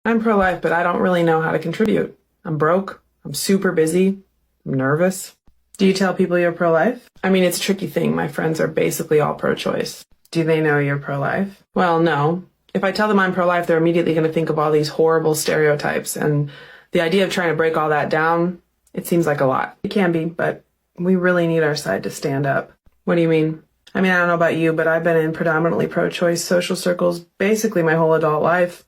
I'm pro-life, but I don't really know how to contribute. I'm broke. I'm super busy. I'm nervous. Do you tell people you're pro-life? I mean, it's a tricky thing. My friends are basically all pro-choice. Do they know you're pro-life? Well, no. If I tell them I'm pro-life, they're immediately going to think of all these horrible stereotypes. And the idea of trying to break all that down, it seems like a lot. It can be, but we really need our side to stand up. What do you mean? I mean, I don't know about you, but I've been in predominantly pro-choice social circles basically my whole adult life.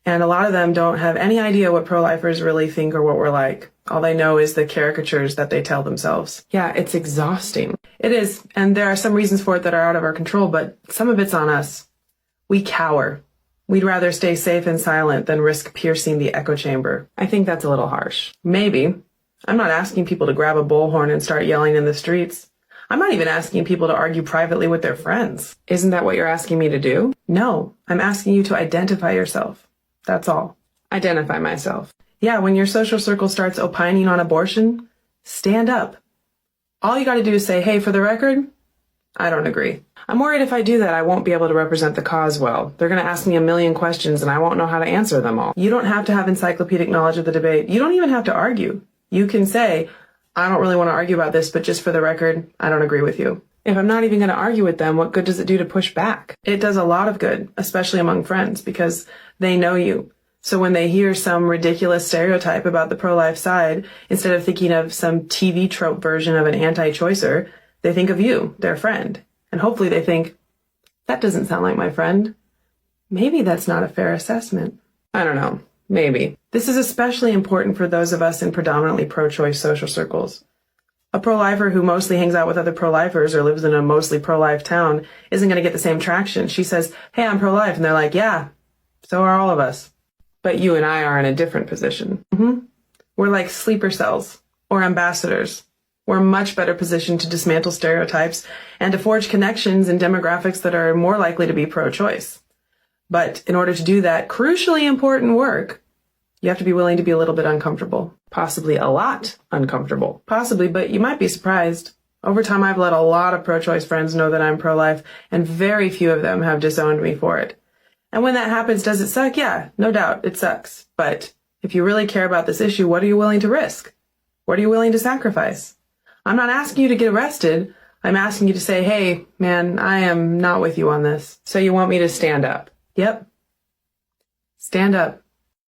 And a lot of them don't have any idea what pro-lifers really think or what we're like. All they know is the caricatures that they tell themselves. Yeah, it's exhausting. It is, and there are some reasons for it that are out of our control, but some of it's on us. We cower. We'd rather stay safe and silent than risk piercing the echo chamber. I think that's a little harsh. Maybe. I'm not asking people to grab a bullhorn and start yelling in the streets. I'm not even asking people to argue privately with their friends. Isn't that what you're asking me to do? No, I'm asking you to identify yourself. That's all. Identify myself. Yeah, when your social circle starts opining on abortion, stand up. All you gotta do is say, hey, for the record, I don't agree. I'm worried if I do that, I won't be able to represent the cause well. They're gonna ask me a million questions and I won't know how to answer them all. You don't have to have encyclopedic knowledge of the debate. You don't even have to argue. You can say, I don't really want to argue about this, but just for the record, I don't agree with you. If I'm not even going to argue with them, what good does it do to push back? It does a lot of good, especially among friends, because they know you. So when they hear some ridiculous stereotype about the pro-life side, instead of thinking of some TV trope version of an anti-choicer, they think of you, their friend. And hopefully they think, that doesn't sound like my friend. Maybe that's not a fair assessment. I don't know. Maybe. This is especially important for those of us in predominantly pro-choice social circles. A pro-lifer who mostly hangs out with other pro-lifers or lives in a mostly pro-life town isn't going to get the same traction. She says, hey, I'm pro-life. And they're like, yeah, so are all of us. But you and I are in a different position. We're like sleeper cells or ambassadors. We're much better positioned to dismantle stereotypes and to forge connections in demographics that are more likely to be pro-choice. But in order to do that crucially important work, you have to be willing to be a little bit uncomfortable. Possibly a lot uncomfortable. Possibly, but you might be surprised. Over time, I've let a lot of pro-choice friends know that I'm pro-life, and very few of them have disowned me for it. And when that happens, does it suck? Yeah, no doubt, it sucks. But if you really care about this issue, what are you willing to risk? What are you willing to sacrifice? I'm not asking you to get arrested. I'm asking you to say, hey, man, I am not with you on this. So you want me to stand up? Yep. Stand up.